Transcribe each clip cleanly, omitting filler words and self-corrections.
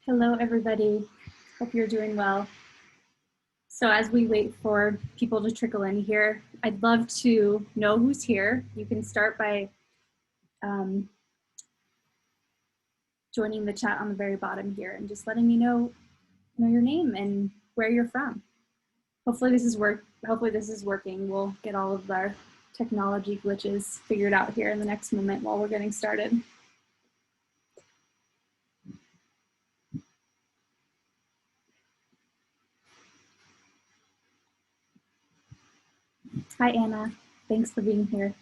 Hello, everybody. Hope you're doing well. So as we wait for people to trickle in here, I'd love to know who's here. You can start by joining the chat on the very bottom here and just letting me know your name and where you're from. Hopefully this is working. We'll get all of our technology glitches figured out here in the next moment while we're getting started. Hi, Anna. Thanks for being here.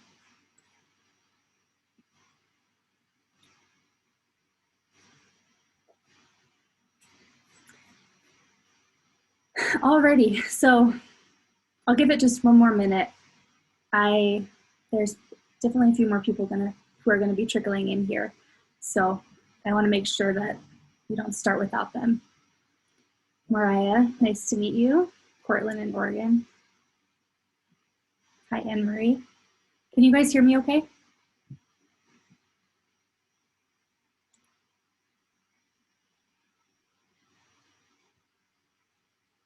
Alrighty, so I'll give it just one more minute. There's definitely a few more people who are gonna be trickling in here. So I wanna make sure that we don't start without them. Mariah, nice to meet you. Portland in Oregon. Hi, Anne-Marie. Can you guys hear me okay?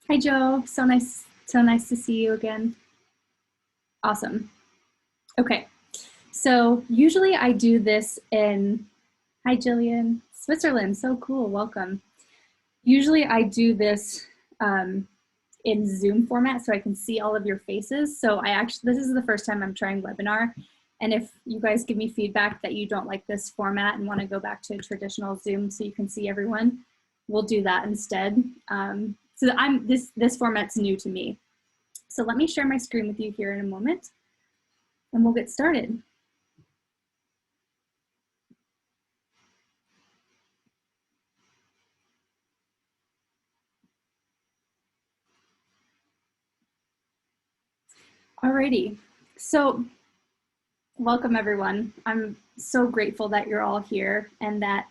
Hi, Joe. So nice to see you again. Awesome. Okay, so usually I do this in, hi, Jillian, Switzerland. So cool. Welcome. Usually I do this in Zoom format so I can see all of your faces. So this is the first time I'm trying webinar. And if you guys give me feedback that you don't like this format and want to go back to traditional Zoom so you can see everyone, we'll do that instead. So this format's new to me. So let me share my screen with you here in a moment and we'll get started. Alrighty, so welcome everyone. I'm so grateful that you're all here and that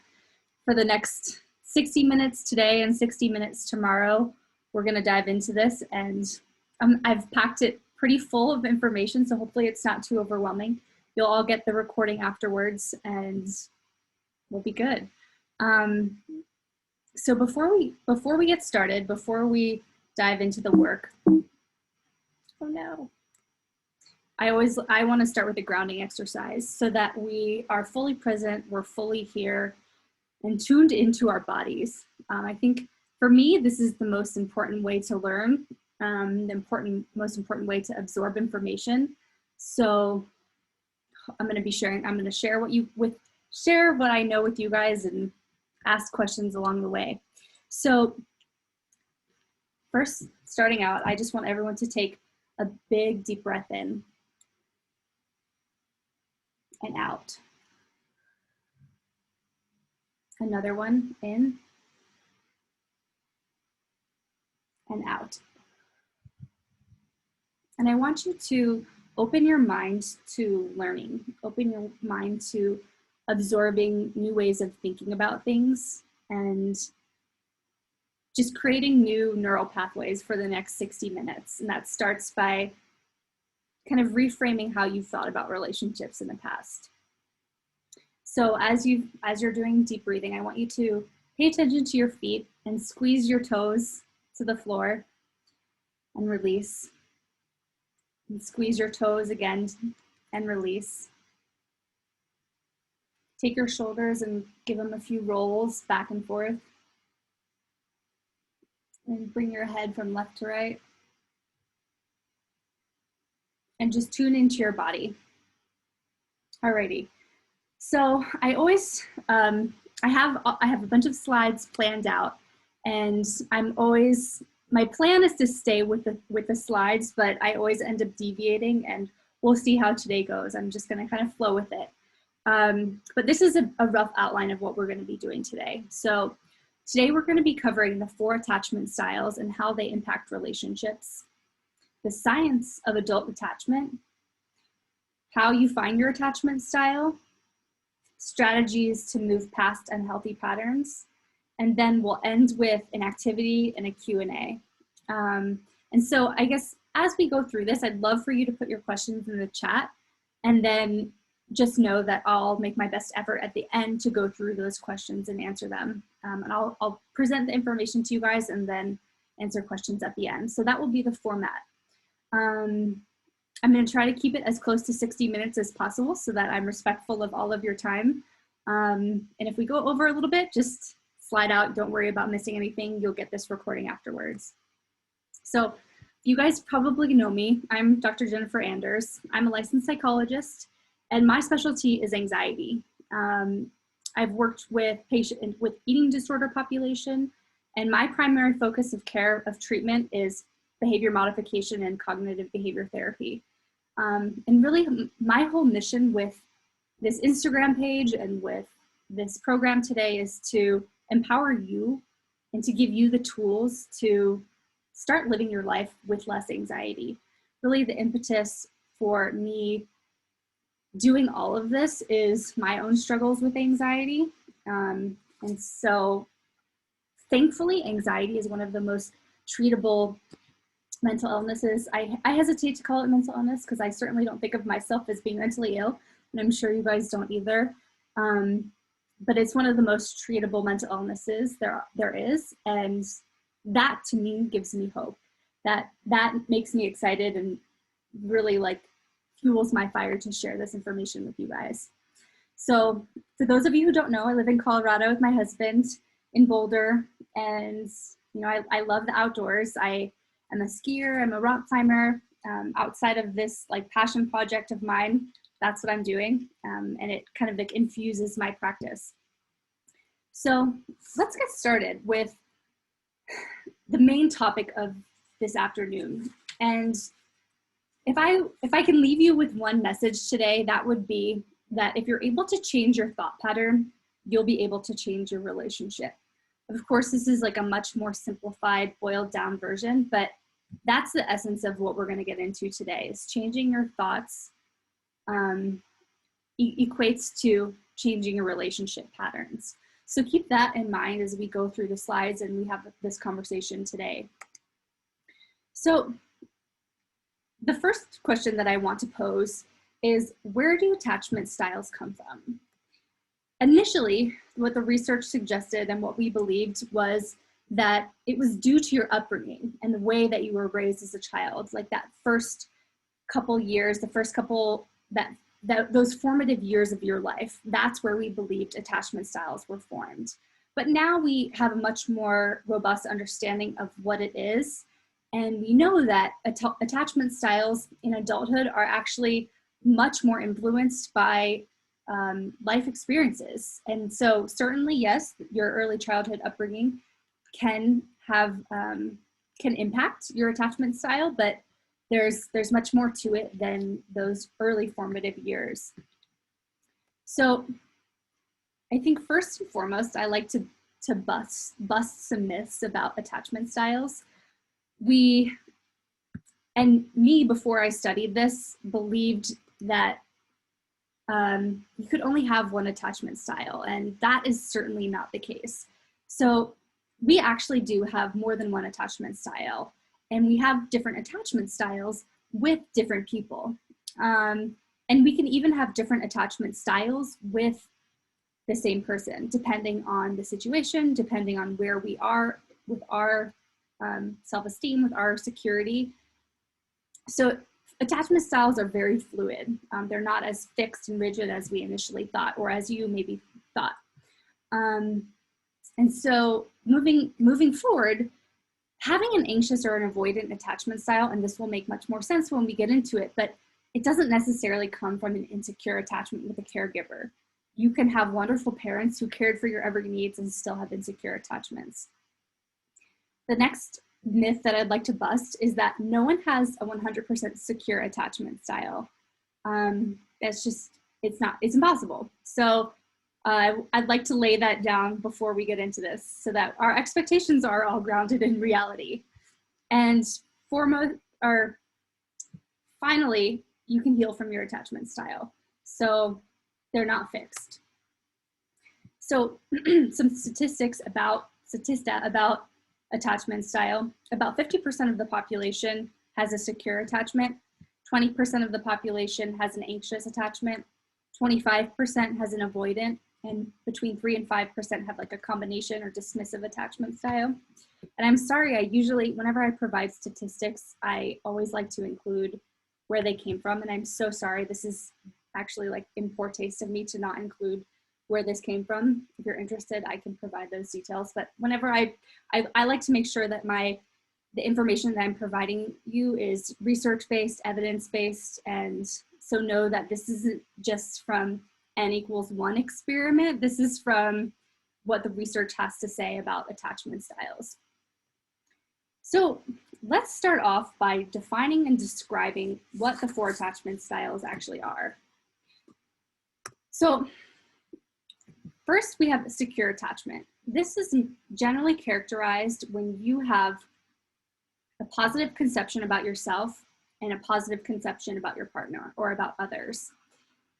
for the next 60 minutes today and 60 minutes tomorrow, we're gonna dive into this, and I've packed it pretty full of information, so hopefully it's not too overwhelming. You'll all get the recording afterwards and we'll be good. So before we get started, before we dive into the work, oh no. I want to start with a grounding exercise so that we are fully present, we're fully here and tuned into our bodies. I think for me, this is the most important way to learn, the most important way to absorb information. So I'm going to share what I know with you guys and ask questions along the way. So first, starting out, I just want everyone to take a big deep breath in and out. Another one, in and out. And I want you to open your mind to learning, open your mind to absorbing new ways of thinking about things and just creating new neural pathways for the next 60 minutes. And that starts by kind of reframing how you've thought about relationships in the past. So as you're doing deep breathing, I want you to pay attention to your feet and squeeze your toes to the floor and release. And squeeze your toes again and release. Take your shoulders and give them a few rolls back and forth. And bring your head from left to right. And just tune into your body. Alrighty. So I always, I have a bunch of slides planned out, and my plan is to stay with the slides, but I always end up deviating and we'll see how today goes. I'm just gonna kind of flow with it. But this is a rough outline of what we're gonna be doing today. So today we're gonna be covering the 4 attachment styles and how they impact relationships, the science of adult attachment, how you find your attachment style, strategies to move past unhealthy patterns, and then we'll end with an activity and a Q&A. And so I guess as we go through this, I'd love for you to put your questions in the chat, and then just know that I'll make my best effort at the end to go through those questions and answer them. And I'll present the information to you guys and then answer questions at the end. So that will be the format. I'm going to try to keep it as close to 60 minutes as possible so that I'm respectful of all of your time. And if we go over a little bit, just slide out. Don't worry about missing anything. You'll get this recording afterwards. So you guys probably know me. I'm Dr. Jennifer Anders. I'm a licensed psychologist, and my specialty is anxiety. I've worked with patients with eating disorder population, and my primary focus of treatment is behavior modification and cognitive behavior therapy. And really my whole mission with this Instagram page and with this program today is to empower you and to give you the tools to start living your life with less anxiety. Really the impetus for me doing all of this is my own struggles with anxiety. And so thankfully, anxiety is one of the most treatable mental illnesses. I hesitate to call it mental illness because I certainly don't think of myself as being mentally ill, and I'm sure you guys don't either. But it's one of the most treatable mental illnesses there is, and that to me gives me hope. That makes me excited and really like fuels my fire to share this information with you guys. So for those of you who don't know, I live in Colorado with my husband in Boulder, and you know I love the outdoors. I'm a skier, I'm a rock climber. Outside of this like passion project of mine, that's what I'm doing. And it kind of like infuses my practice. So let's get started with the main topic of this afternoon. And if I can leave you with one message today, that would be that if you're able to change your thought pattern, you'll be able to change your relationship. Of course, this is like a much more simplified, boiled down version, but that's the essence of what we're going to get into today. Is changing your thoughts equates to changing your relationship patterns. So keep that in mind as we go through the slides and we have this conversation today. So the first question that I want to pose is, where do attachment styles come from? Initially, what the research suggested and what we believed was that it was due to your upbringing and the way that you were raised as a child, like that first couple years, the first couple, those formative years of your life. That's where we believed attachment styles were formed. But now we have a much more robust understanding of what it is. And we know that attachment styles in adulthood are actually much more influenced by life experiences. And so certainly, yes, your early childhood upbringing can impact your attachment style, but there's much more to it than those early formative years. So I think first and foremost, I like to bust some myths about attachment styles. And me, before I studied this, believed that you could only have one attachment style, and that is certainly not the case. So we actually do have more than one attachment style, and we have different attachment styles with different people. And we can even have different attachment styles with the same person, depending on the situation, depending on where we are with our self-esteem, with our security. So attachment styles are very fluid. They're not as fixed and rigid as we initially thought, or as you maybe thought. And so moving forward, having an anxious or an avoidant attachment style, and this will make much more sense when we get into it, but it doesn't necessarily come from an insecure attachment with a caregiver. You can have wonderful parents who cared for your every needs and still have insecure attachments. The next myth that I'd like to bust is that no one has a 100% secure attachment style. It's impossible. So I'd like to lay that down before we get into this so that our expectations are all grounded in reality. And finally, you can heal from your attachment style. So they're not fixed. So some statista about attachment style. About 50% of the population has a secure attachment. 20% of the population has an anxious attachment. 25% has an avoidant, and between 3 and 5% have like a combination or dismissive attachment style. And I'm sorry, whenever I provide statistics, I always like to include where they came from. And I'm so sorry, this is actually like in poor taste of me to not include where this came from. If you're interested, I can provide those details. But whenever I like to make sure that the information that I'm providing you is research-based, evidence-based, and so know that this isn't just from N=1 experiment. This is from what the research has to say about attachment styles. So let's start off by defining and describing what the 4 attachment styles actually are. So first, we have secure attachment. This is generally characterized when you have a positive conception about yourself and a positive conception about your partner or about others.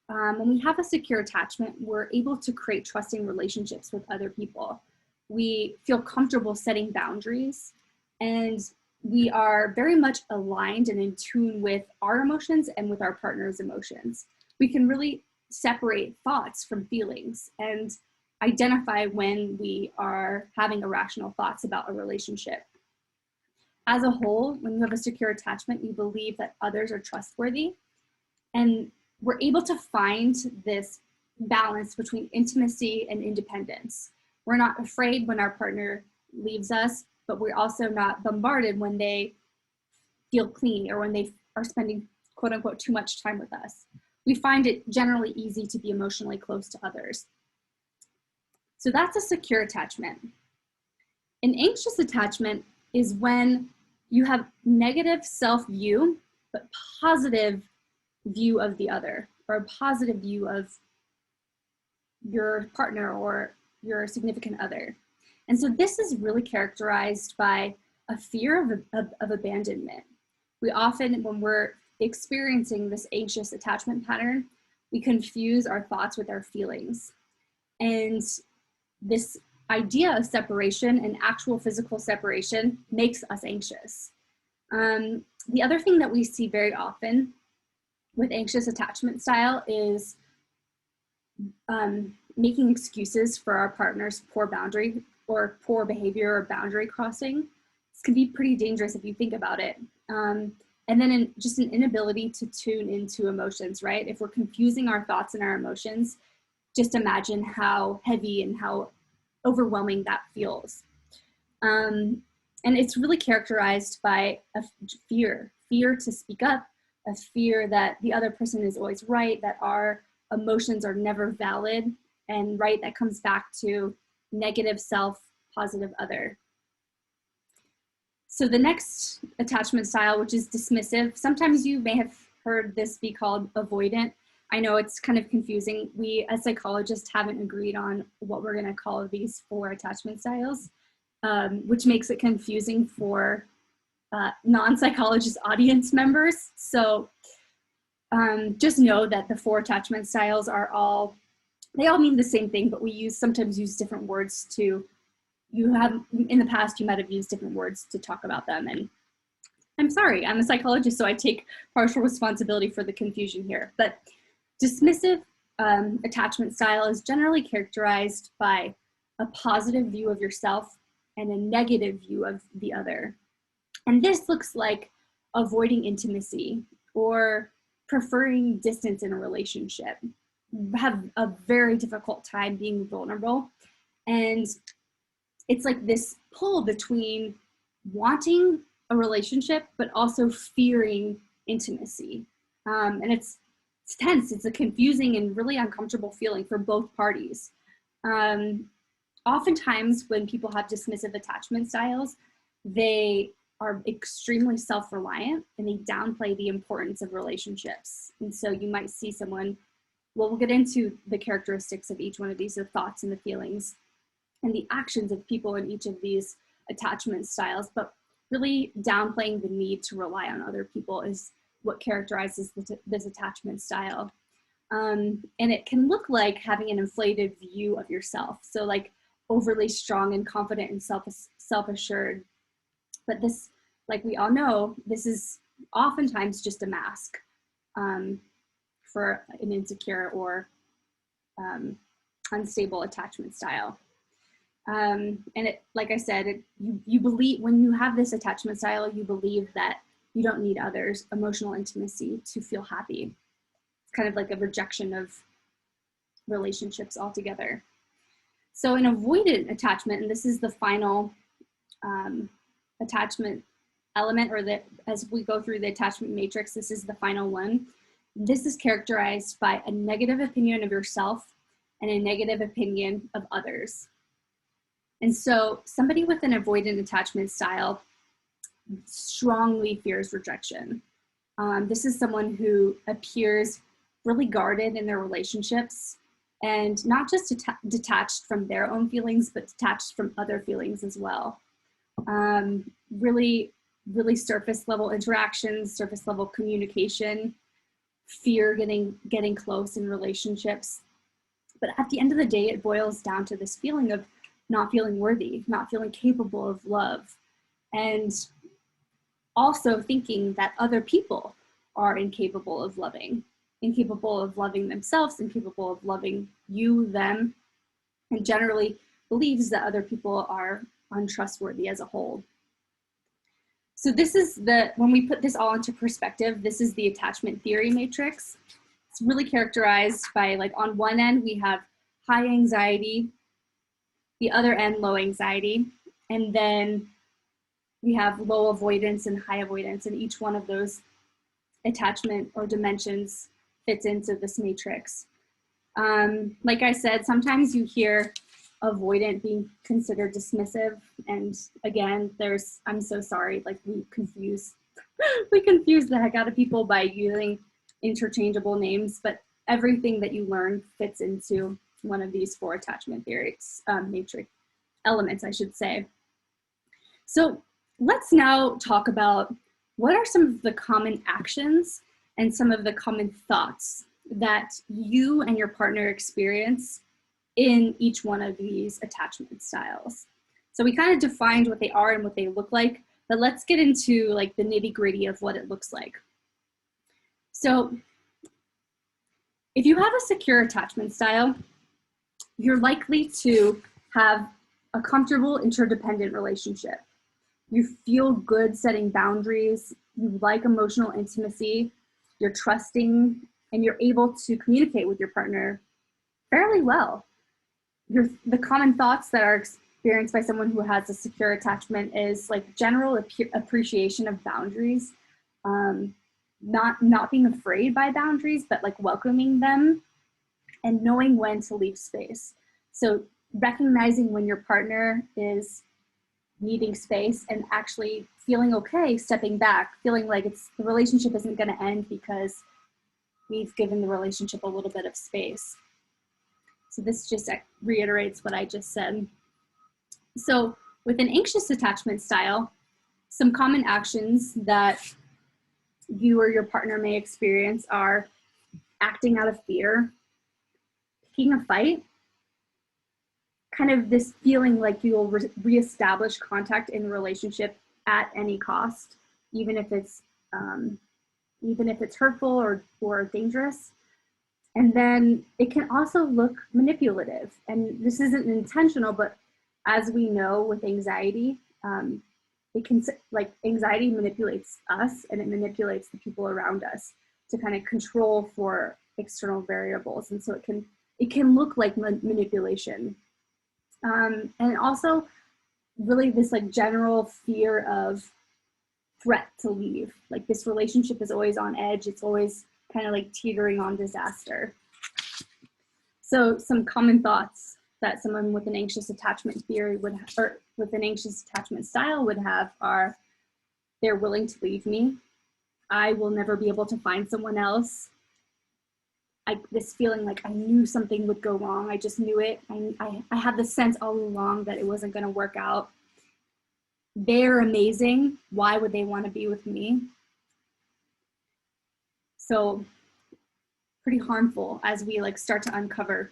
When we have a secure attachment, we're able to create trusting relationships with other people. We feel comfortable setting boundaries, and we are very much aligned and in tune with our emotions and with our partner's emotions. We can really separate thoughts from feelings and identify when we are having irrational thoughts about a relationship. As a whole, when you have a secure attachment, you believe that others are trustworthy, and we're able to find this balance between intimacy and independence. We're not afraid when our partner leaves us, but we're also not bombarded when they feel clingy or when they are spending, quote unquote, too much time with us. We find it generally easy to be emotionally close to others. So that's a secure attachment. An anxious attachment is when you have negative self-view, but positive view of the other, or a positive view of your partner or your significant other. And so this is really characterized by a fear of abandonment. We often, when we're experiencing this anxious attachment pattern, we confuse our thoughts with our feelings. And this idea of separation and actual physical separation makes us anxious. The other thing that we see very often with anxious attachment style is making excuses for our partner's poor boundary or poor behavior or boundary crossing. This can be pretty dangerous if you think about it. And then just an inability to tune into emotions, right? If we're confusing our thoughts and our emotions, just imagine how heavy and how overwhelming that feels. And it's really characterized by a fear to speak up, a fear that the other person is always right, that our emotions are never valid, and right, that comes back to negative self, positive other. So the next attachment style, which is dismissive, sometimes you may have heard this be called avoidant. I know it's kind of confusing. We as psychologists haven't agreed on what we're gonna call these 4 attachment styles, which makes it confusing for non-psychologist audience members. So just know that the 4 attachment styles they all mean the same thing, but we sometimes use different words in the past, you might have used different words to talk about them. And I'm sorry, I'm a psychologist, so I take partial responsibility for the confusion here. But dismissive attachment style is generally characterized by a positive view of yourself and a negative view of the other. And this looks like avoiding intimacy or preferring distance in a relationship, have a very difficult time being vulnerable. And it's like this pull between wanting a relationship, but also fearing intimacy. And it's tense, it's a confusing and really uncomfortable feeling for both parties. Oftentimes when people have dismissive attachment styles, they are extremely self-reliant, and they downplay the importance of relationships. And so you might see someone, well, we'll get into the characteristics of each one of these, the thoughts and the feelings and the actions of people in each of these attachment styles, but really downplaying the need to rely on other people is what characterizes this attachment style. And it can look like having an inflated view of yourself. So like overly strong and confident and self-assured. But this, like we all know, this is oftentimes just a mask for an insecure or unstable attachment style. And it, like I said, you believe, when you have this attachment style, you believe that you don't need others, emotional intimacy to feel happy. It's kind of like a rejection of relationships altogether. So an avoidant attachment, and this is the final attachment element, or as we go through the attachment matrix, this is the final one. This is characterized by a negative opinion of yourself and a negative opinion of others. And so somebody with an avoidant attachment style strongly fears rejection. This is someone who appears really guarded in their relationships, and not just detached from their own feelings, but detached from other feelings as well. Really surface level interactions, surface level communication, fear getting close in relationships. But at the end of the day, it boils down to this feeling of not feeling worthy, not feeling capable of love, and also thinking that other people are incapable of loving themselves, incapable of loving you, them, and generally believes that other people are untrustworthy as a whole. So this is when we put this all into perspective, this is the attachment theory matrix. It's really characterized by, like, on one end, we have high anxiety, the other end, low anxiety, and then we have low avoidance and high avoidance, and each one of those attachment or dimensions fits into this matrix. Like I said, sometimes you hear avoidant being considered dismissive, and again, I'm so sorry, like we confuse the heck out of people by using interchangeable names, but everything that you learn fits into one of these four attachment theories, matrix elements, I should say. So let's now talk about what are some of the common actions and some of the common thoughts that you and your partner experience in each one of these attachment styles. So we kind of defined what they are and what they look like, but let's get into like the nitty-gritty of what it looks like. So if you have a secure attachment style, you're likely to have a comfortable interdependent relationship. You feel good setting boundaries, you like emotional intimacy, you're trusting, and you're able to communicate with your partner fairly well. The common thoughts that are experienced by someone who has a secure attachment is like general appreciation of boundaries, not being afraid by boundaries, but like welcoming them and knowing when to leave space. So recognizing when your partner is needing space and actually feeling okay stepping back, feeling like the relationship isn't going to end because we've given the relationship a little bit of space. So this just reiterates what I just said. So with an anxious attachment style, some common actions that you or your partner may experience are acting out of fear, picking a fight, kind of this feeling like you will reestablish contact in a relationship at any cost, even if it's hurtful or dangerous. And then it can also look manipulative. And this isn't intentional, but as we know with anxiety, anxiety manipulates us and it manipulates the people around us to kind of control for external variables. And so it can look like manipulation. And also really this like general fear of threat to leave. Like this relationship is always on edge. It's always kind of like teetering on disaster. So some common thoughts that someone with an anxious attachment theory would, or with an anxious attachment style would have are, they're willing to leave me. I will never be able to find someone else. This feeling like I knew something would go wrong. I just knew it. I had the sense all along that it wasn't going to work out. They're amazing. Why would they want to be with me? So pretty harmful as we like start to uncover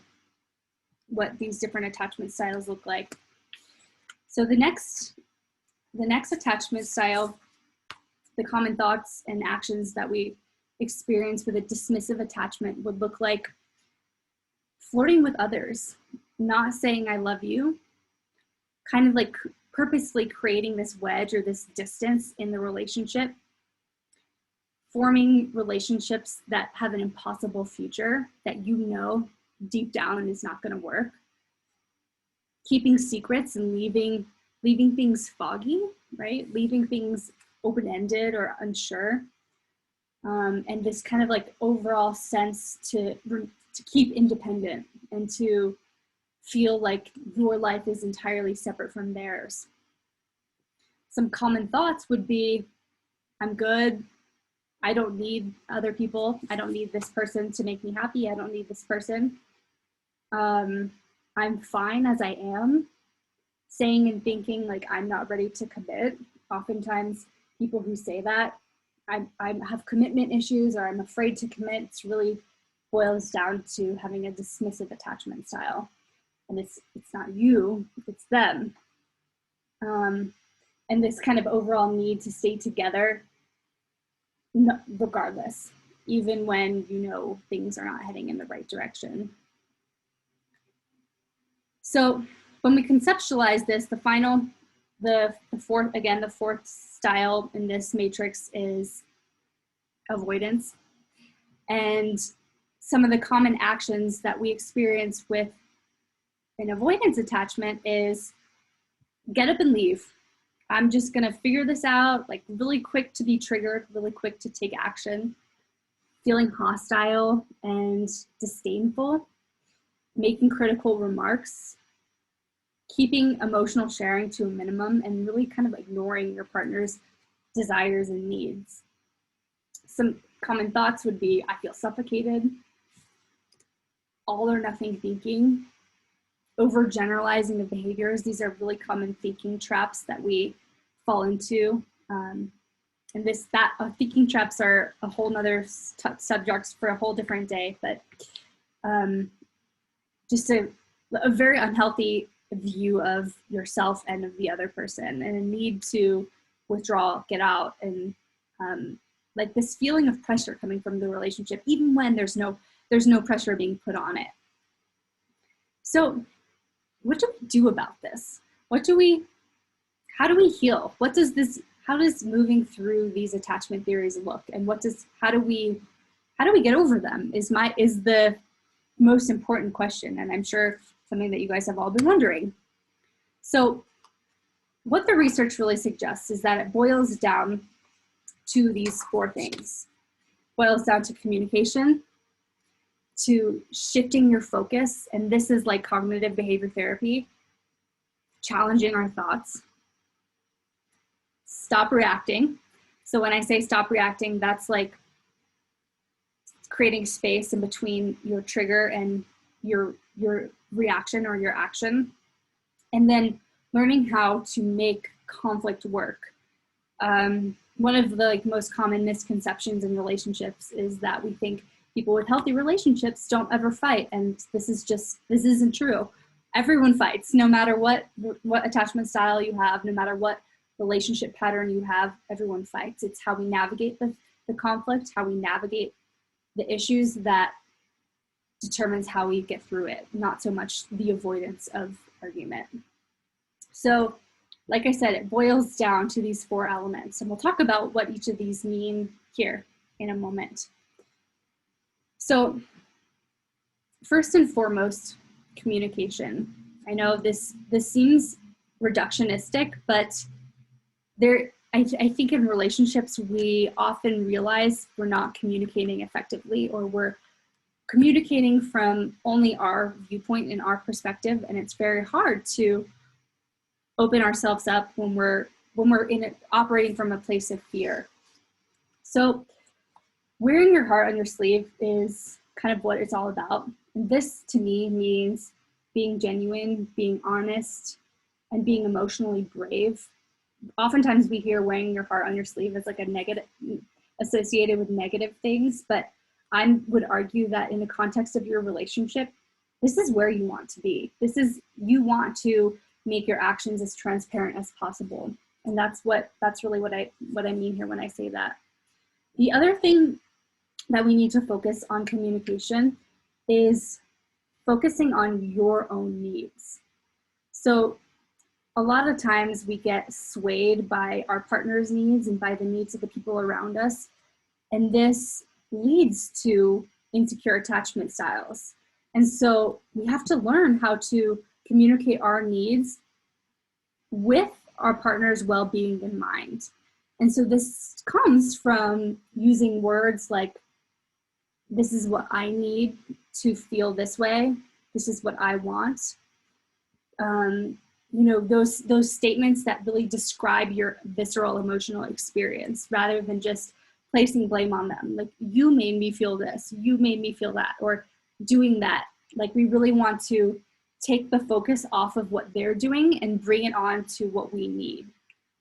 what these different attachment styles look like. So the next attachment style, the common thoughts and actions that we experience with a dismissive attachment would look like flirting with others, not saying I love you, kind of like purposely creating this wedge or this distance in the relationship, forming relationships that have an impossible future that you know deep down is not going to work, keeping secrets and leaving things foggy, right? Leaving things open-ended or unsure. And this kind of like overall sense to keep independent and to feel like your life is entirely separate from theirs. Some common thoughts would be, I'm good. I don't need other people. I don't need this person to make me happy. I don't need this person. I'm fine as I am. Saying and thinking like I'm not ready to commit. Oftentimes people who say that, I have commitment issues or I'm afraid to commit, it's really boils down to having a dismissive attachment style. And it's not you, it's them. And this kind of overall need to stay together regardless, even when you know things are not heading in the right direction. So when we conceptualize this, the fourth style in this matrix is avoidance. And some of the common actions that we experience with an avoidance attachment is get up and leave. I'm just gonna figure this out, like really quick to be triggered, really quick to take action, feeling hostile and disdainful, making critical remarks, keeping emotional sharing to a minimum, and really kind of ignoring your partner's desires and needs. Some common thoughts would be, I feel suffocated, all or nothing thinking, overgeneralizing of behaviors. These are really common thinking traps that we fall into. And thinking traps are a whole nother subject for a whole different day, but just a very unhealthy view of yourself and of the other person, and a need to withdraw, get out, and like this feeling of pressure coming from the relationship, even when there's no pressure being put on it. So what do we do about this? How do we heal? How does moving through these attachment theories look? And how do we get over them is the most important question. And I'm sure something that you guys have all been wondering. So what the research really suggests is that it boils down to these four things. Boils down to communication, to shifting your focus, and this is like cognitive behavior therapy, challenging our thoughts, stop reacting. So when I say stop reacting, that's like creating space in between your trigger and your reaction or your action, and then learning how to make conflict work. One of the most common misconceptions in relationships is that we think people with healthy relationships don't ever fight, and this isn't true. Everyone fights, no matter what attachment style you have, no matter what relationship pattern you have, everyone fights. It's how we navigate the conflict, how we navigate the issues that determines how we get through it, not so much the avoidance of argument. So, like I said, it boils down to these four elements, and we'll talk about what each of these mean here in a moment. So, first and foremost, communication. I know this seems reductionistic, but I think in relationships, we often realize we're not communicating effectively, or we're communicating from only our viewpoint and our perspective, and it's very hard to open ourselves up when we're when we're operating from a place of fear. So wearing your heart on your sleeve is kind of what it's all about. And this to me means being genuine, being honest, and being emotionally brave. Oftentimes we hear wearing your heart on your sleeve as like a negative, associated with negative things, but I would argue that in the context of your relationship, this is where you want to be. You want to make your actions as transparent as possible. And that's really what I mean here when I say that. The other thing that we need to focus on communication is focusing on your own needs. So a lot of times we get swayed by our partner's needs and by the needs of the people around us. And this leads to insecure attachment styles. And so we have to learn how to communicate our needs with our partner's well-being in mind. And so this comes from using words like, this is what I need to feel this way. This is what I want. Those statements that really describe your visceral emotional experience rather than just placing blame on them. Like, you made me feel this, you made me feel that, or doing that. Like, we really want to take the focus off of what they're doing and bring it on to what we need,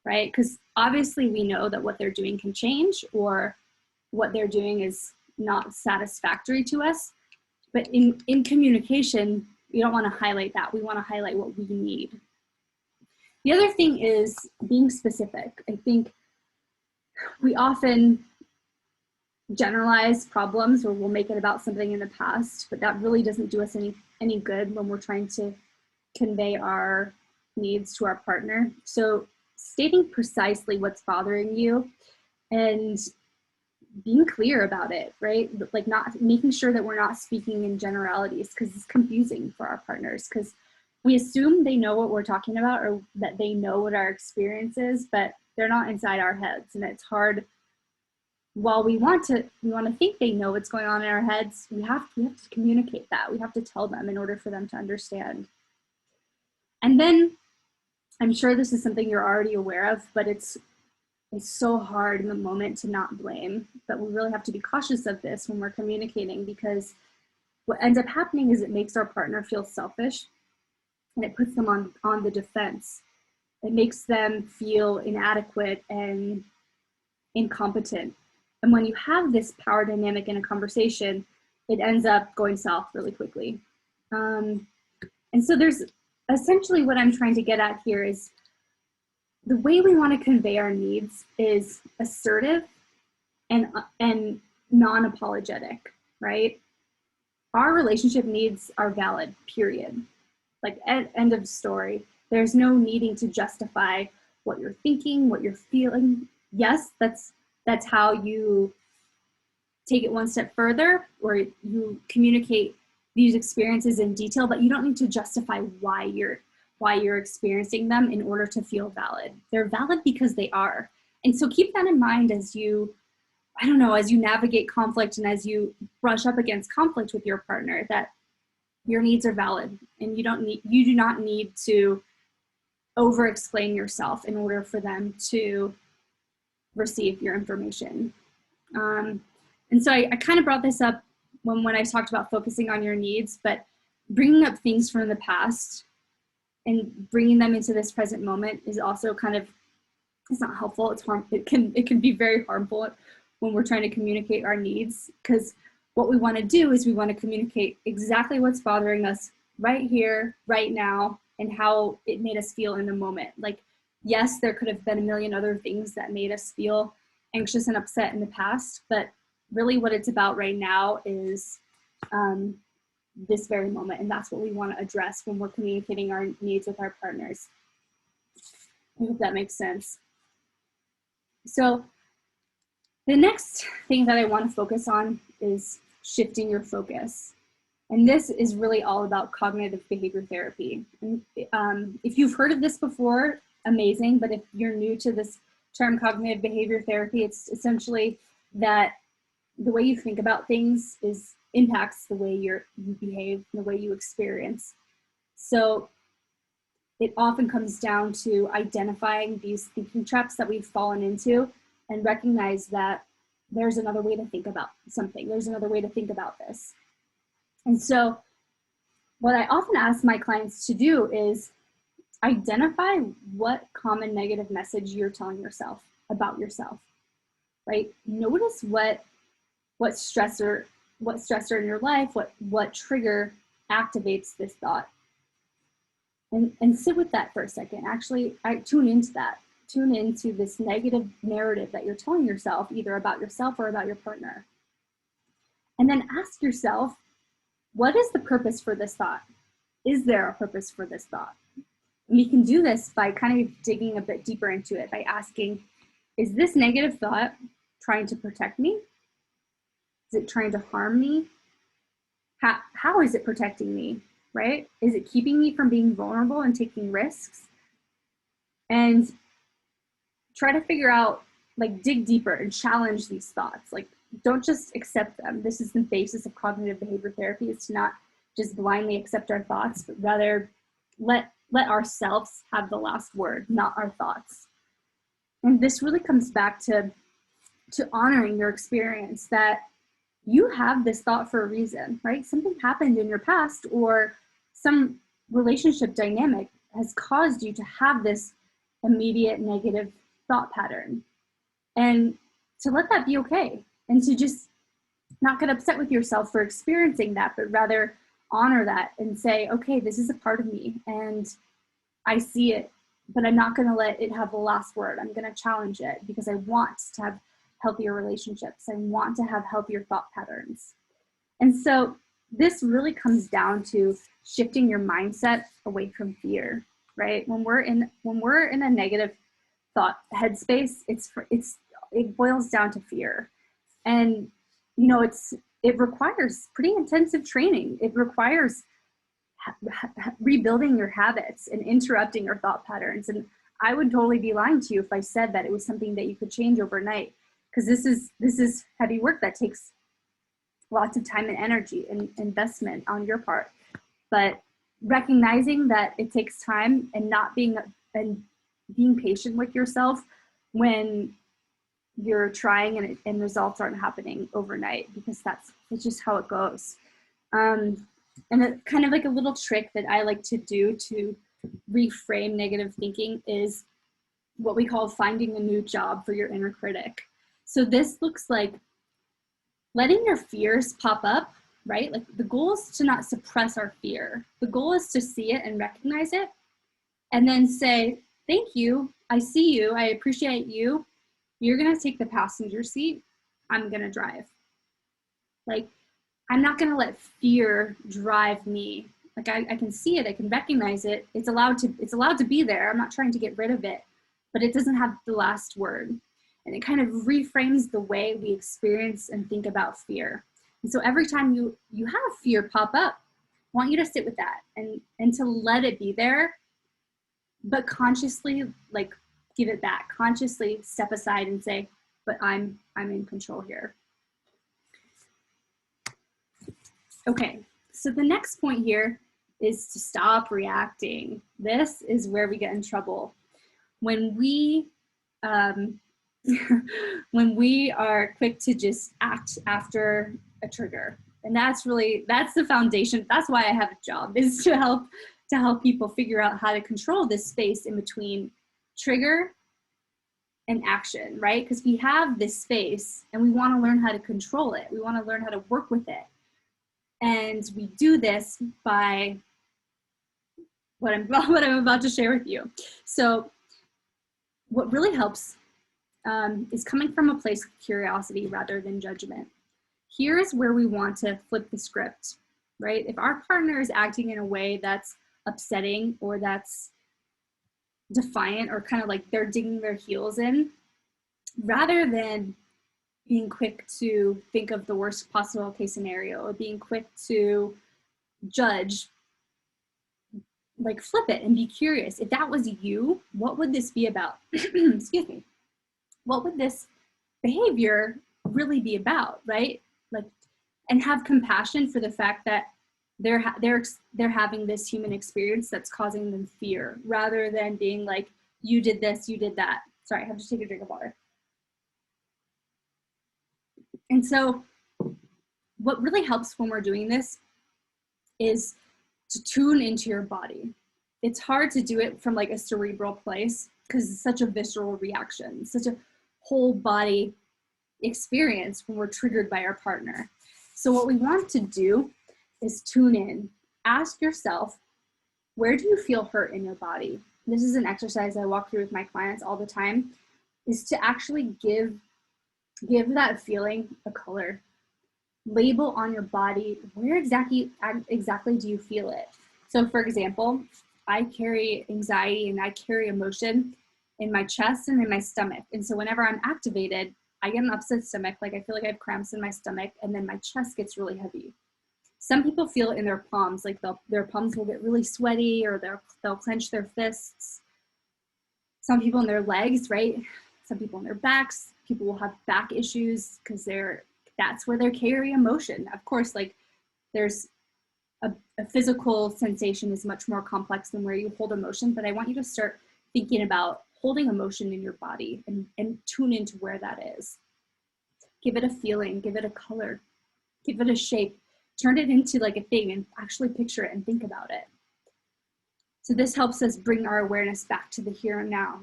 right? Because obviously we know that what they're doing can change, or what they're doing is not satisfactory to us. But in communication, we don't want to highlight that. We want to highlight what we need. The other thing is being specific. I think we often generalize problems, or we'll make it about something in the past, but that really doesn't do us any good when we're trying to convey our needs to our partner. So stating precisely what's bothering you and being clear about it, right? Like, not making sure that we're not speaking in generalities, because it's confusing for our partners, because we assume they know what we're talking about, or that they know what our experience is, but they're not inside our heads. And it's hard. While we want to think they know what's going on in our heads, we have to communicate that. We have to tell them in order for them to understand. And then, I'm sure this is something you're already aware of, but it's so hard in the moment to not blame. But we really have to be cautious of this when we're communicating, because what ends up happening is it makes our partner feel selfish, and it puts them on the defense. It makes them feel inadequate and incompetent. And when you have this power dynamic in a conversation, it ends up going south really quickly. And so there's essentially, what I'm trying to get at here is, the way we want to convey our needs is assertive and non-apologetic, right? Our relationship needs are valid, period. Like, end of story. There's no needing to justify what you're thinking, what you're feeling. Yes, that's how you take it one step further, or you communicate these experiences in detail, but you don't need to justify why you're experiencing them in order to feel valid. They're valid because they are. And so keep that in mind as you navigate conflict and as you brush up against conflict with your partner, that your needs are valid, and you do not need to over-explain yourself in order for them to receive your information. And so I kind of brought this up when I talked about focusing on your needs, but bringing up things from the past and bringing them into this present moment is also it's not helpful. It can be very harmful when we're trying to communicate our needs, because what we want to do is we want to communicate exactly what's bothering us right here, right now, and how it made us feel in the moment. Like, yes, there could have been a million other things that made us feel anxious and upset in the past, but really what it's about right now is this very moment, and that's what we want to address when we're communicating our needs with our partners. I hope that makes sense. So the next thing that I want to focus on is shifting your focus. And this is really all about cognitive behavior therapy. And if you've heard of this before, amazing. But if you're new to this term, cognitive behavior therapy, it's essentially that the way you think about things impacts the way you behave, the way you experience. So it often comes down to identifying these thinking traps that we've fallen into and recognize that there's another way to think about something. There's another way to think about this. And so what I often ask my clients to do is identify what common negative message you're telling yourself about yourself, right? Notice what stressor in your life, what trigger activates this thought. And sit with that for a second. Actually, tune into that. Tune into this negative narrative that you're telling yourself, either about yourself or about your partner. And then ask yourself, what is the purpose for this thought? Is there a purpose for this thought? And we can do this by kind of digging a bit deeper into it, by asking, is this negative thought trying to protect me? Is it trying to harm me? How is it protecting me, right? Is it keeping me from being vulnerable and taking risks? And try to figure out, like, dig deeper and challenge these thoughts. Like, don't just accept them. This is the basis of cognitive behavior therapy, is to not just blindly accept our thoughts, but rather let ourselves have the last word, not our thoughts. And this really comes back to honoring your experience, that you have this thought for a reason, right? Something happened in your past, or some relationship dynamic has caused you to have this immediate negative thought pattern. And to let that be okay, and to just not get upset with yourself for experiencing that, but rather honor that and say, okay, this is a part of me and I see it, but I'm not going to let it have the last word. I'm going to challenge it because I want to have healthier relationships. I want to have healthier thought patterns. And so this really comes down to shifting your mindset away from fear, right? When we're in a negative thought headspace, it boils down to fear. And it requires pretty intensive training. It requires rebuilding your habits and interrupting your thought patterns. And I would totally be lying to you if I said that it was something that you could change overnight, because this is heavy work that takes lots of time and energy and investment on your part. But recognizing that it takes time, and being patient with yourself when you're trying and results aren't happening overnight, because it's just how it goes. And it's kind of like a little trick that I like to do to reframe negative thinking is what we call finding a new job for your inner critic. So this looks like letting your fears pop up, right? Like, the goal is to not suppress our fear. The goal is to see it and recognize it, and then say, thank you, I see you, I appreciate you. You're gonna take the passenger seat, I'm gonna drive. Like, I'm not gonna let fear drive me. Like, I can see it, I can recognize it. It's allowed to be there. I'm not trying to get rid of it, but it doesn't have the last word. And it kind of reframes the way we experience and think about fear. And so every time you have fear pop up, I want you to sit with that and to let it be there, but consciously, like, give it back. Consciously step aside and say, but I'm in control here. Okay, so the next point here is to stop reacting. This is where we get in trouble. When we when we are quick to just act after a trigger. And that's the foundation. That's why I have a job, is to help people figure out how to control this space in between trigger and action, right? Because we have this space and we want to learn how to control it. We want to learn how to work with it. And we do this by what I'm about to share with you. So what really helps is coming from a place of curiosity rather than judgment. Here's where we want to flip the script, right? If our partner is acting in a way that's upsetting or that's defiant or kind of like they're digging their heels in, rather than being quick to think of the worst possible case scenario or being quick to judge, like, flip it and be curious. If that was you, what would this be about? Excuse me. What would this behavior really be about, right? Like, and have compassion for the fact that they're having this human experience that's causing them fear, rather than being like, you did this, you did that. Sorry, I have to take a drink of water. And so what really helps when we're doing this is to tune into your body. It's hard to do it from like a cerebral place because it's such a visceral reaction, such a whole body experience when we're triggered by our partner. So what we want to do is tune in. Ask yourself, where do you feel hurt in your body? This is an exercise I walk through with my clients all the time, is to actually give that feeling a color. Label on your body, where exactly do you feel it? So for example, I carry anxiety and I carry emotion in my chest and in my stomach. And so whenever I'm activated, I get an upset stomach, like I feel like I have cramps in my stomach, and then my chest gets really heavy. Some people feel it in their palms, like their palms will get really sweaty, or they'll clench their fists. Some people in their legs, right? Some people in their backs. People will have back issues because that's where they carry emotion. Of course, like there's a physical sensation is much more complex than where you hold emotion, but I want you to start thinking about holding emotion in your body and tune into where that is. Give it a feeling, give it a color, give it a shape, turn it into like a thing and actually picture it and think about it. So this helps us bring our awareness back to the here and now.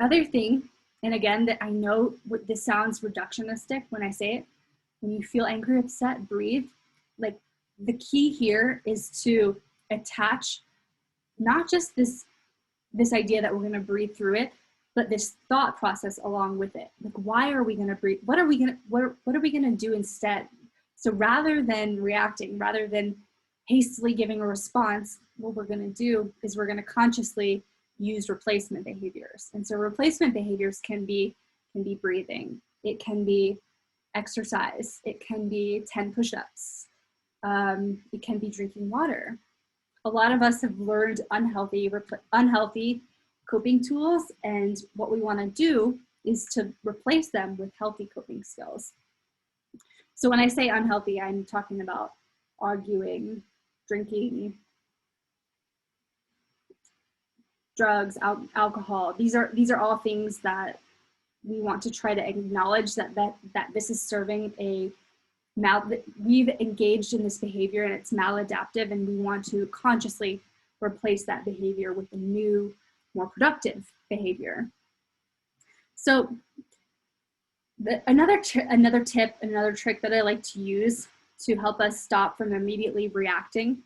Other thing, and again, that I know this sounds reductionistic when I say it, when you feel angry, upset, breathe. Like the key here is to attach not just this idea that we're going to breathe through it, but this thought process along with it. Like, why are we going to breathe? What are we going to do instead? So rather than reacting, rather than hastily giving a response, what we're going to do is we're going to consciously use replacement behaviors. And so replacement behaviors can be breathing. It can be exercise. It can be 10 push-ups. It can be drinking water. A lot of us have learned unhealthy coping tools, and what we want to do is to replace them with healthy coping skills. So when I say unhealthy, I'm talking about arguing, drinking, drugs, alcohol. These are all things that we want to try to acknowledge that this is serving we've engaged in this behavior and it's maladaptive, and we want to consciously replace that behavior with a new, more productive behavior. So another tip, another trick that I like to use to help us stop from immediately reacting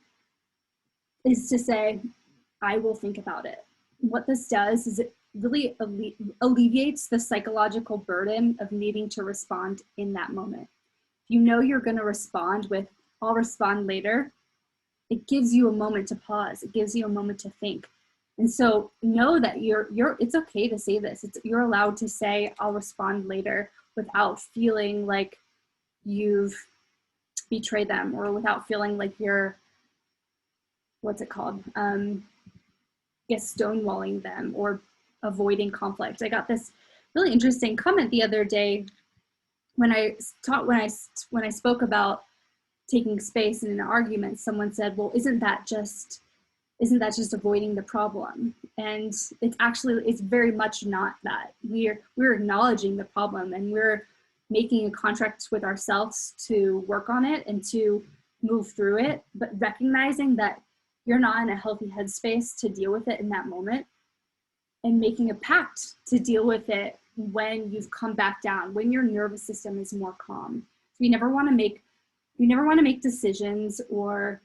is to say, I will think about it. What this does is it really alleviates the psychological burden of needing to respond in that moment. If you know you're going to respond with, I'll respond later, it gives you a moment to pause. It gives you a moment to think. And so know that it's okay to say this. You're allowed to say, I'll respond later, without feeling like you've betrayed them, or without feeling like you're, stonewalling them or avoiding conflict. I got this really interesting comment the other day when I spoke about taking space in an argument. Someone said, well, isn't that just avoiding the problem? And it's very much not that. We're acknowledging the problem, and we're making a contract with ourselves to work on it and to move through it, but recognizing that you're not in a healthy headspace to deal with it in that moment, and making a pact to deal with it when you've come back down, when your nervous system is more calm. So we never want to make decisions or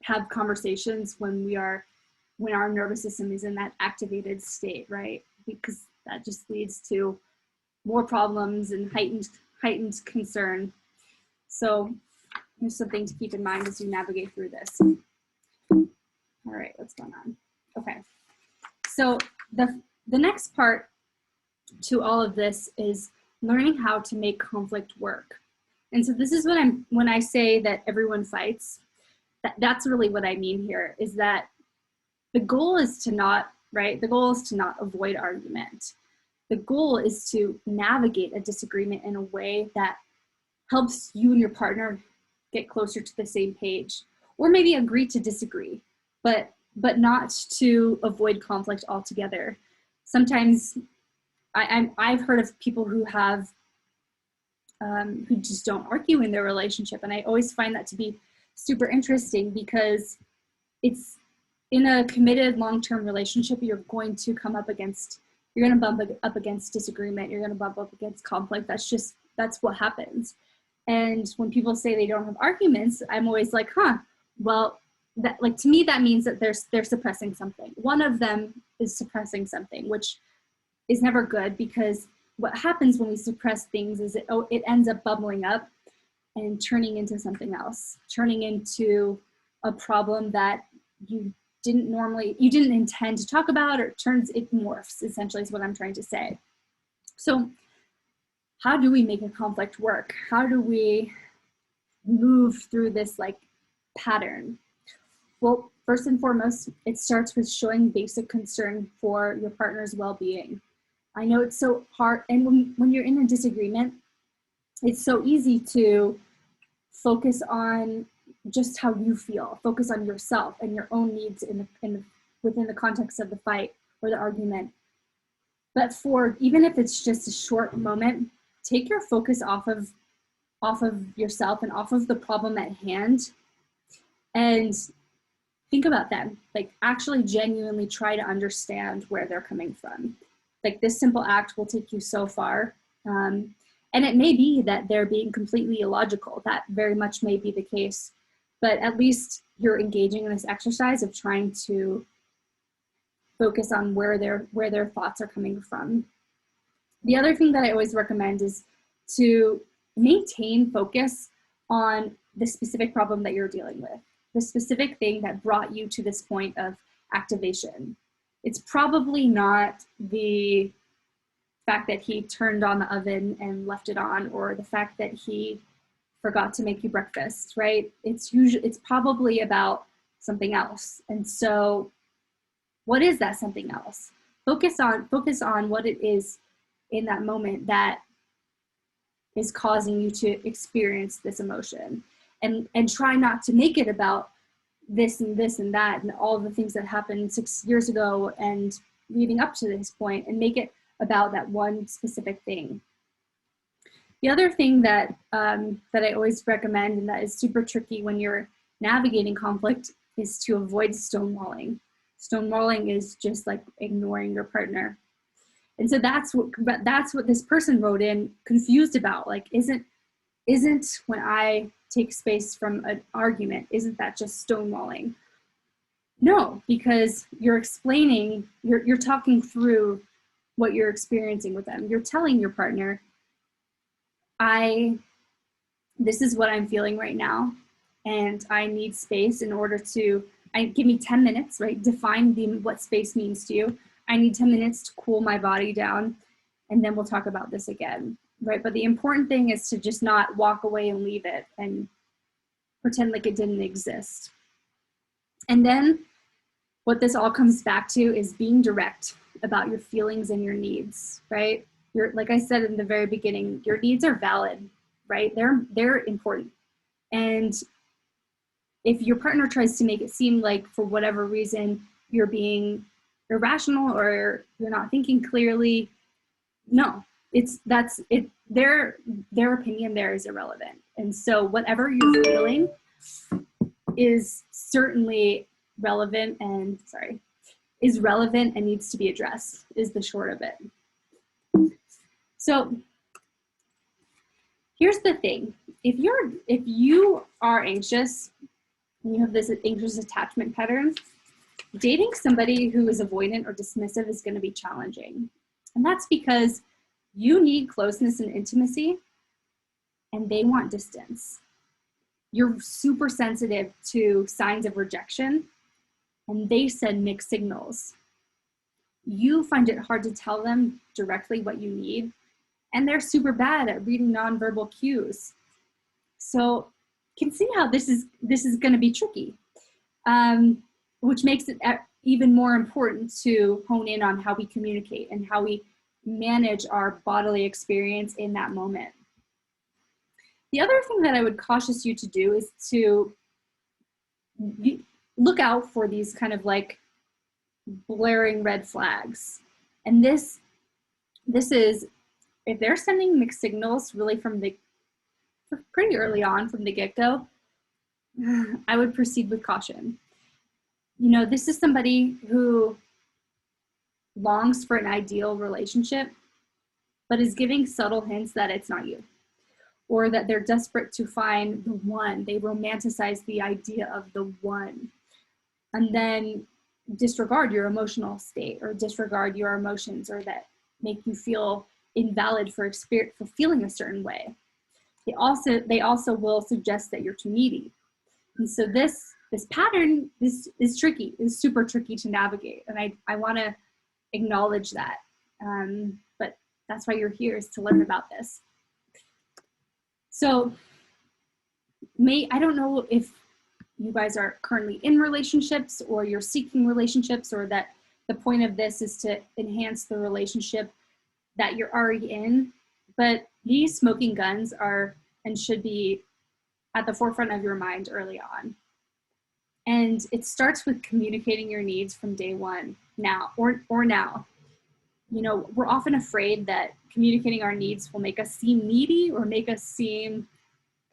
have conversations when our nervous system is in that activated state, right? Because that just leads to more problems and heightened concern. So there's something to keep in mind as you navigate through this. All right, what's going on? Okay, so the next part to all of this is learning how to make conflict work. And so this is when I say that everyone fights, that's really what I mean here, is that the goal is to not avoid argument. The goal is to navigate a disagreement in a way that helps you and your partner get closer to the same page, or maybe agree to disagree, but not to avoid conflict altogether. Sometimes I've heard of people who have who just don't argue in their relationship, and I always find that to be super interesting, because it's in a committed long-term relationship, you're going to bump up against disagreement, you're going to bump up against conflict. That's what happens. And when people say they don't have arguments, I'm always like, well, that, like, to me, that means that they're suppressing something. One of them is suppressing something, which is never good, because what happens when we suppress things is it ends up bubbling up and turning into something else, turning into a problem that you didn't intend to talk about, or it morphs, essentially, is what I'm trying to say. So how do we make a conflict work? How do we move through this like pattern? Well, first and foremost, it starts with showing basic concern for your partner's well-being. I know it's so hard, and when you're in a disagreement, it's so easy to focus on just how you feel, focus on yourself and your own needs within the context of the fight or the argument. But even if it's just a short moment, take your focus off of yourself and off of the problem at hand, and think about them. Like, actually genuinely try to understand where they're coming from. Like, this simple act will take you so far. And it may be that they're being completely illogical. That very much may be the case. But at least you're engaging in this exercise of trying to focus on where their thoughts are coming from. The other thing that I always recommend is to maintain focus on the specific problem that you're dealing with, the specific thing that brought you to this point of activation. It's probably not the fact that he turned on the oven and left it on, or the fact that he forgot to make you breakfast, right? It's probably about something else. And so what is that something else? Focus on what it is in that moment that is causing you to experience this emotion, and try not to make it about this and this and that and all the things that happened 6 years ago and leading up to this point, and make it about that one specific thing. The other thing that I always recommend, and that is super tricky when you're navigating conflict, is to avoid stonewalling. Stonewalling is just like ignoring your partner. And so that's what this person wrote in, confused about. Like, isn't when I take space from an argument, isn't that just stonewalling? No, because you're explaining, you're talking through what you're experiencing with them. You're telling your partner, this is what I'm feeling right now, and I need space in order to, give me 10 minutes, right? Define what space means to you. I need 10 minutes to cool my body down, and then we'll talk about this again, right? But the important thing is to just not walk away and leave it and pretend like it didn't exist. And then what this all comes back to is being direct about your feelings and your needs, right? Like I said in the very beginning, your needs are valid, right? They're important. And if your partner tries to make it seem like, for whatever reason, you're being irrational or you're not thinking clearly, no, their opinion there is irrelevant. And so whatever you're feeling is certainly relevant and needs to be addressed, is the short of it. So here's the thing. If you are anxious and you have this anxious attachment pattern, dating somebody who is avoidant or dismissive is going to be challenging. And that's because you need closeness and intimacy, and they want distance. You're super sensitive to signs of rejection, and they send mixed signals. You find it hard to tell them directly what you need, and they're super bad at reading nonverbal cues. So you can see how this is going to be tricky, which makes it even more important to hone in on how we communicate and how we manage our bodily experience in that moment. The other thing that I would caution you to do is to look out for these kind of like blaring red flags. And this is, if they're sending mixed signals really from pretty early on from the get-go, I would proceed with caution. You know, this is somebody who longs for an ideal relationship, but is giving subtle hints that it's not you, or that they're desperate to find the one. They romanticize the idea of the one, and then disregard your emotional state, or disregard your emotions, or that make you feel invalid for feeling a certain way. They also will suggest that you're too needy. And so this pattern is tricky, is super tricky to navigate. And I want to acknowledge that. But that's why you're here, is to learn about this. So I don't know if you guys are currently in relationships, or you're seeking relationships, or that the point of this is to enhance the relationship that you're already in. But these smoking guns are and should be at the forefront of your mind early on. And it starts with communicating your needs from day one, now. You know, we're often afraid that communicating our needs will make us seem needy, or make us seem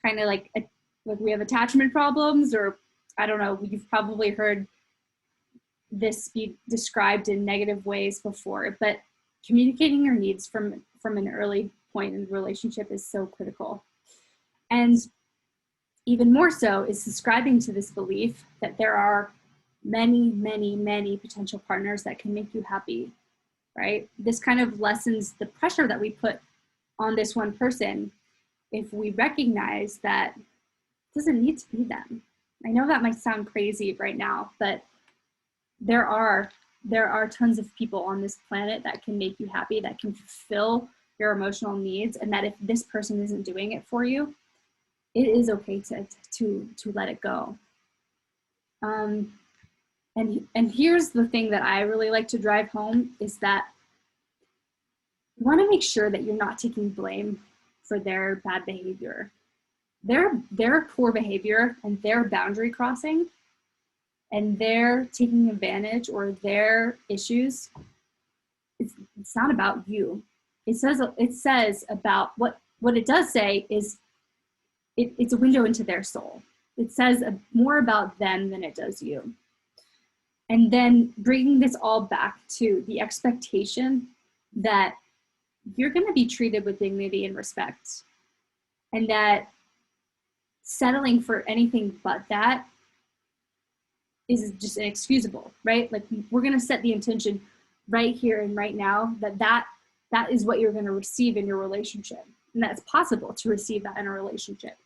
kind of like we have attachment problems, or I don't know, you've probably heard this be described in negative ways before, but communicating your needs from an early point in the relationship is so critical. And even more so is subscribing to this belief that there are many, many, many potential partners that can make you happy, right? This kind of lessens the pressure that we put on this one person if we recognize that it doesn't need to be them. I know that might sound crazy right now, but there are tons of people on this planet that can make you happy, that can fulfill your emotional needs, and that if this person isn't doing it for you, it is okay to let it go. And here's the thing that I really like to drive home, is that you want to make sure that you're not taking blame for their bad behavior. Their poor behavior and their boundary crossing and their taking advantage, or their issues, it's not about you. It says about what it does say is it's a window into their soul. It says more about them than it does you. And then bringing this all back to the expectation that you're going to be treated with dignity and respect, and that settling for anything but that is just inexcusable, right? Like, we're going to set the intention right here and right now that is what you're going to receive in your relationship, and that's possible to receive that in a relationship.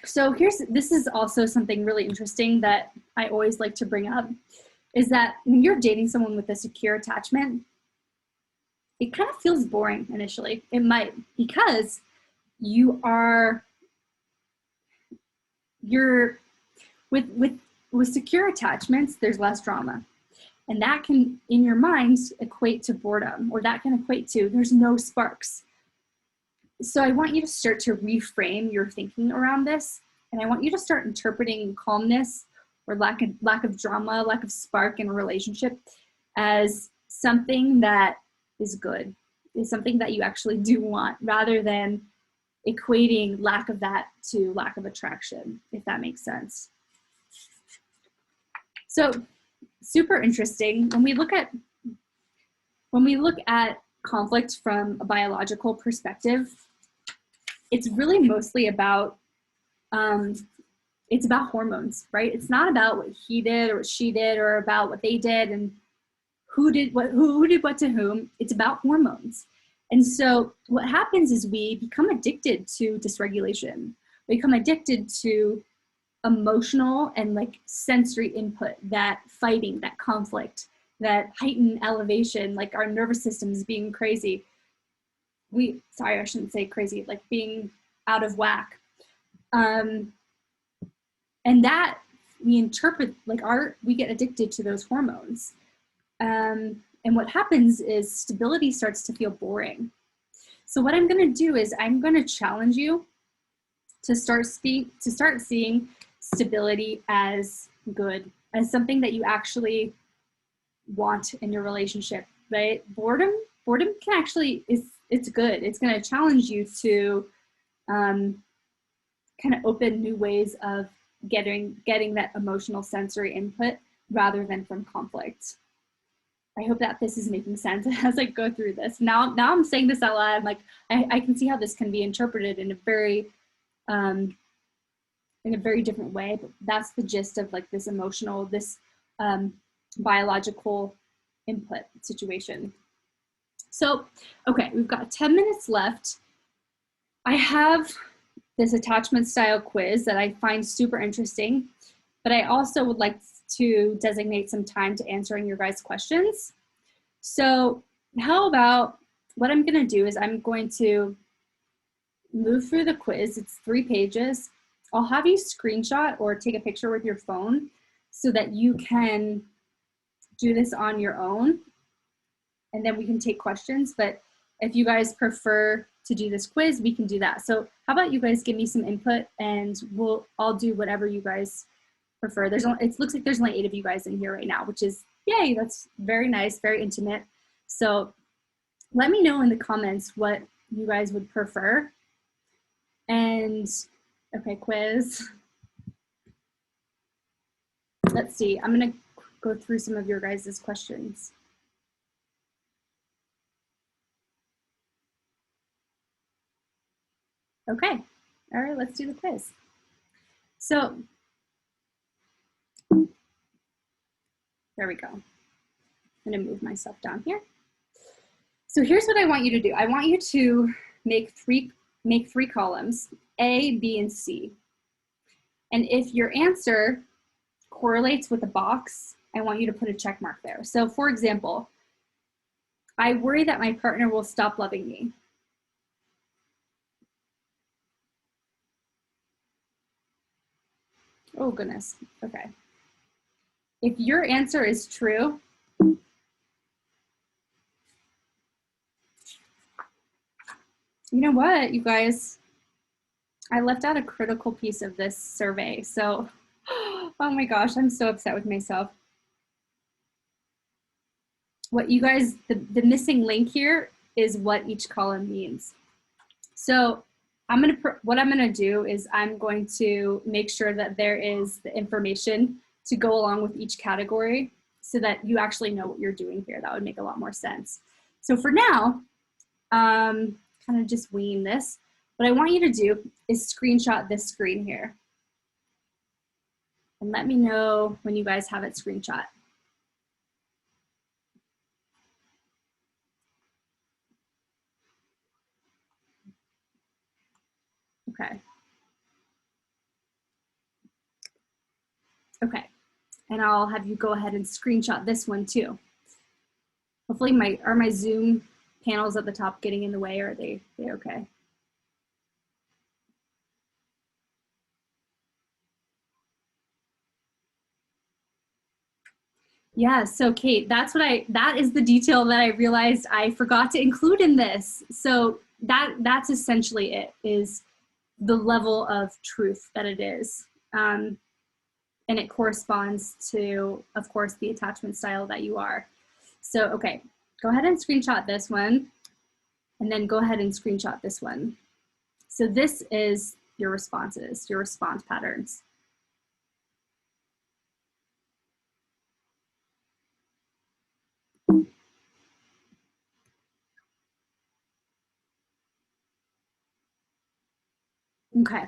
So this is also something really interesting that I always like to bring up, is that when you're dating someone with a secure attachment, it kind of feels boring initially. It might, because with secure attachments, there's less drama. And that can, in your mind, equate to boredom, or that can equate to there's no sparks. So I want you to start to reframe your thinking around this. And I want you to start interpreting calmness, or lack of drama, lack of spark in a relationship, as something that is good, is something that you actually do want, rather than equating lack of that to lack of attraction, if that makes sense. So super interesting. When we look at conflict from a biological perspective, it's really mostly about it's about hormones, right? It's not about what he did or what she did, or about what they did and who did what to whom. It's about hormones. And so what happens is we become addicted to dysregulation. We become addicted to emotional and like sensory input, that fighting, that conflict, that heightened elevation, like our nervous system is being crazy. I shouldn't say crazy, like being out of whack. And that we interpret, like we get addicted to those hormones. And what happens is stability starts to feel boring. So what I'm going to do is I'm going to challenge you to start seeing stability as good, as something that you actually want in your relationship, right? Boredom can actually, it's good. It's going to challenge you to kind of open new ways of getting that emotional sensory input rather than from conflict. I hope that this is making sense as I go through this. Now I'm saying this out loud. I'm like, I can see how this can be interpreted in a very different way, but that's the gist of like this emotional, this biological input situation. So, okay, we've got 10 minutes left. I have this attachment style quiz that I find super interesting, but I also would like to designate some time to answering your guys' questions. So how about, what I'm gonna do is I'm going to move through the quiz. It's 3 pages. I'll have you screenshot or take a picture with your phone so that you can do this on your own, and then we can take questions. But if you guys prefer to do this quiz, we can do that. So how about you guys give me some input, and I'll do whatever you guys prefer. It looks like there's only 8 of you guys in here right now, which is, yay, that's very nice, very intimate. So let me know in the comments what you guys would prefer. And okay, quiz. Let's see, I'm gonna go through some of your guys' questions. Okay, all right, let's do the quiz. So, there we go. I'm gonna move myself down here. So here's what I want you to do. I want you to make three columns, A, B, and C. And if your answer correlates with a box, I want you to put a check mark there. So for example, I worry that my partner will stop loving me. Oh goodness, okay. If your answer is true, you know what, you guys, I left out a critical piece of this survey. So, oh my gosh, I'm so upset with myself. What you guys, the missing link here is what each column means. So what I'm gonna do is I'm going to make sure that there is the information to go along with each category so that you actually know what you're doing here. That would make a lot more sense. So for now, kind of just winging this, what I want you to do is screenshot this screen here. And let me know when you guys have it screenshot. Okay. Okay, and I'll have you go ahead and screenshot this one too. Hopefully are my Zoom panels at the top getting in the way, or are they okay? Yeah, so Kate, that is the detail that I realized I forgot to include in this. So that's essentially it, is the level of truth that it is. And it corresponds to, of course, the attachment style that you are. So, okay, go ahead and screenshot this one, and then go ahead and screenshot this one. So this is your responses, your response patterns. Okay.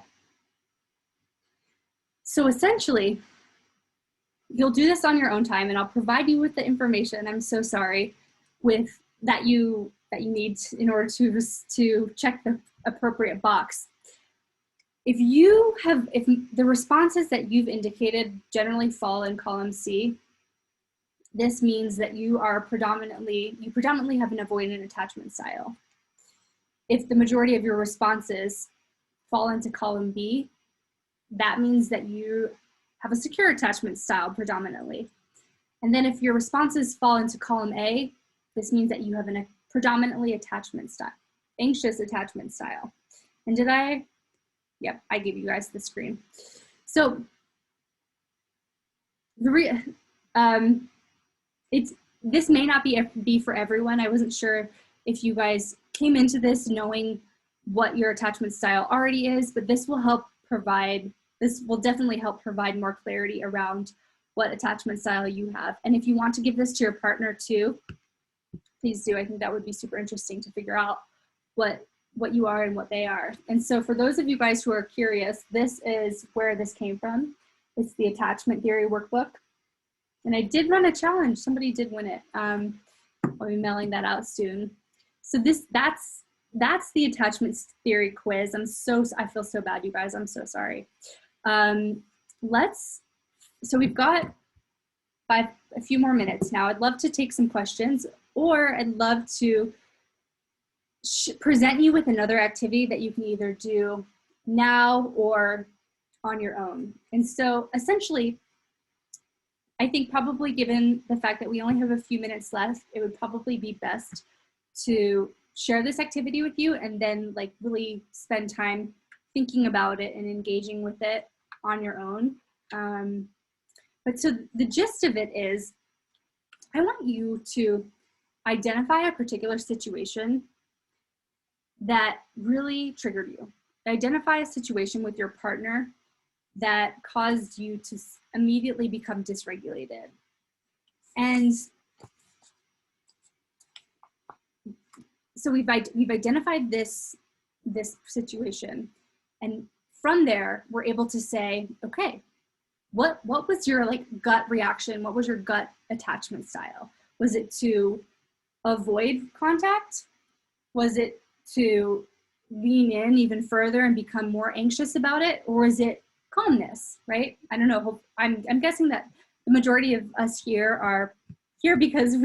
So essentially, you'll do this on your own time, and I'll provide you with the information, I'm so sorry, that you need in order to check the appropriate box. If the responses that you've indicated generally fall in column C, this means that you predominantly have an avoidant attachment style. If the majority of your responses fall into column B, that means that you have a secure attachment style predominantly. And then if your responses fall into column A, this means that you have a predominantly attachment style. anxious attachment style. And did I? Yep, I gave you guys the screen. So this may not be for everyone. I wasn't sure if you guys came into this knowing what your attachment style already is, but this will definitely help provide more clarity around what attachment style you have. And if you want to give this to your partner too, please do. I think that would be super interesting to figure out what you are and what they are. And so for those of you guys who are curious, this is where this came from. It's the attachment theory workbook. And I did run a challenge. Somebody did win it. I'll be mailing that out soon. So that's the attachment theory quiz. I feel so bad, you guys. I'm so sorry. So we've got a few more minutes now. I'd love to take some questions, or I'd love to present you with another activity that you can either do now or on your own. And so essentially, I think probably given the fact that we only have a few minutes left, it would probably be best to share this activity with you and then like really spend time thinking about it and engaging with it on your own. But so the gist of it is, I want you to identify a particular situation that really triggered you. Identify a situation with your partner that caused you to immediately become dysregulated. And so we've identified this situation, and from there we're able to say, okay, what was your like gut reaction? What was your gut attachment style? Was it to avoid contact? Was it to lean in even further and become more anxious about it? Or is it calmness, right? I don't know. I'm guessing that the majority of us here are here because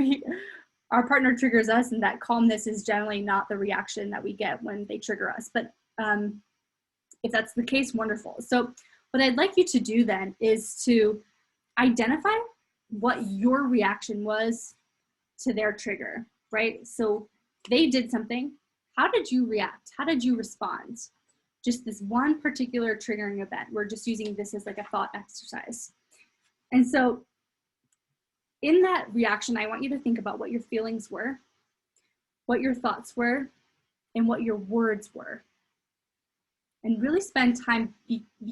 our partner triggers us, and that calmness is generally not the reaction that we get when they trigger us. But if that's the case, wonderful. So what I'd like you to do then is to identify what your reaction was to their trigger, right? So they did something. How did you react? How did you respond? Just this one particular triggering event. We're just using this as like a thought exercise. And so in that reaction, I want you to think about what your feelings were, what your thoughts were, and what your words were. And really spend time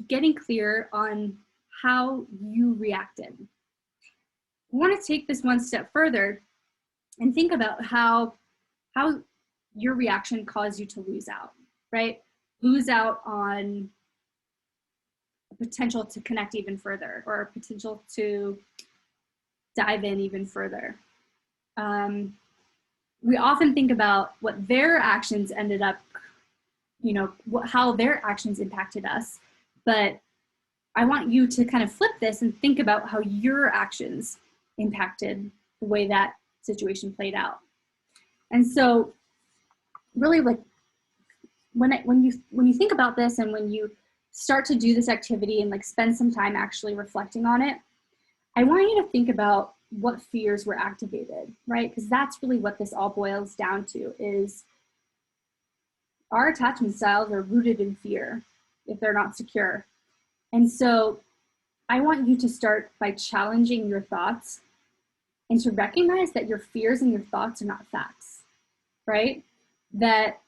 getting clear on how you reacted. We want to take this one step further and think about how your reaction caused you to lose out, right? Lose out on a potential to connect even further, or a potential to dive in even further. We often think about what their actions ended up, how their actions impacted us, but I want you to kind of flip this and think about how your actions impacted the way that situation played out. And so really, like, when you think about this, and when you start to do this activity and like spend some time actually reflecting on it, I want you to think about what fears were activated, right? Because that's really what this all boils down to, is our attachment styles are rooted in fear if they're not secure. And so I want you to start by challenging your thoughts and to recognize that your fears and your thoughts are not facts, right? That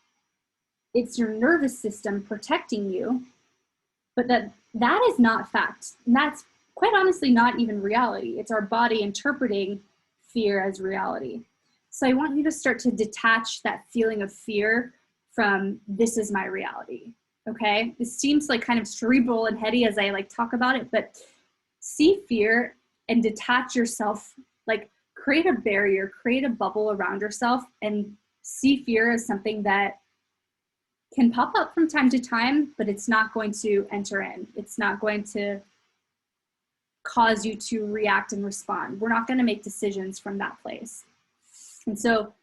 it's your nervous system protecting you, but that is not fact. And that's quite honestly not even reality. It's our body interpreting fear as reality. So I want you to start to detach that feeling of fear from this is my reality, okay? This seems like kind of cerebral and heady as I like talk about it, but see fear and detach yourself, like create a barrier, create a bubble around yourself, and see fear as something that can pop up from time to time, but it's not going to enter in. It's not going to cause you to react and respond. We're not going to make decisions from that place. And so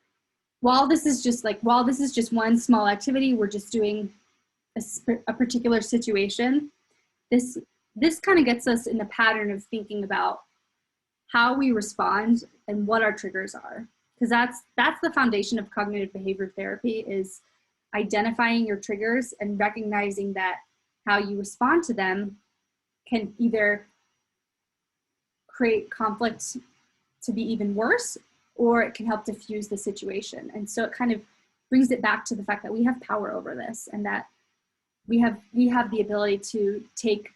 while this is just one small activity, we're just doing a particular situation, this kind of gets us in the pattern of thinking about how we respond and what our triggers are. Because that's the foundation of cognitive behavior therapy, is identifying your triggers and recognizing that how you respond to them can either create conflict to be even worse, or it can help diffuse the situation. And so it kind of brings it back to the fact that we have power over this, and that we have the ability to take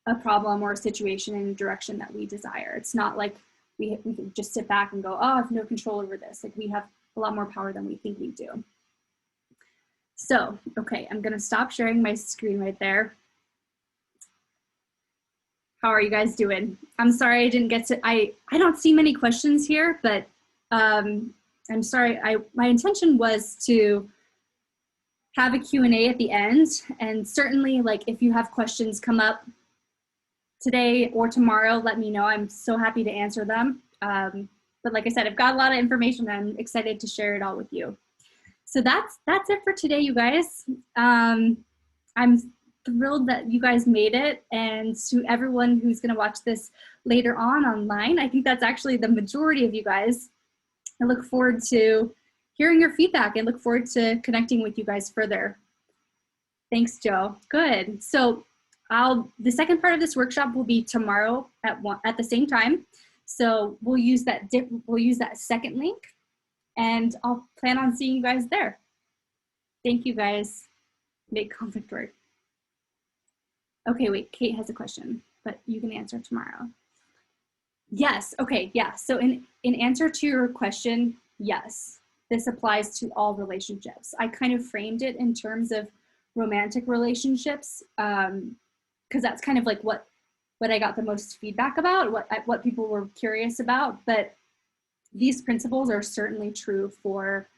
a problem or a situation in a direction that we desire. It's not like we can just sit back and go, oh, I have no control over this. Like, we have a lot more power than we think we do. So, okay, I'm gonna stop sharing my screen right there. How are you guys doing? I'm sorry I didn't get to, I don't see many questions here, but I'm sorry, my intention was to have a Q&A at the end, and certainly, like, if you have questions come up today or tomorrow, let me know. I'm so happy to answer them. But like I said, I've got a lot of information and I'm excited to share it all with you. So that's it for today, you guys. I'm thrilled that you guys made it, and to everyone who's going to watch this later on online, I think that's actually the majority of you guys. I look forward to hearing your feedback and look forward to connecting with you guys further. Thanks, Joe. Good. So the second part of this workshop will be tomorrow at the same time. So we'll use that second link, and I'll plan on seeing you guys there. Thank you, guys. Make conflict work. Okay, wait, Kate has a question, but you can answer tomorrow. Yes, okay, yeah. So in answer to your question, yes, this applies to all relationships. I kind of framed it in terms of romantic relationships, because that's kind of like what I got the most feedback about, what people were curious about. But these principles are certainly true for,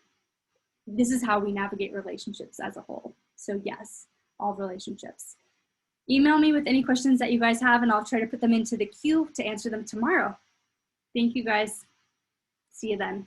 this is how we navigate relationships as a whole. So yes, all relationships. Email me with any questions that you guys have, and I'll try to put them into the queue to answer them tomorrow. Thank you, guys. See you then.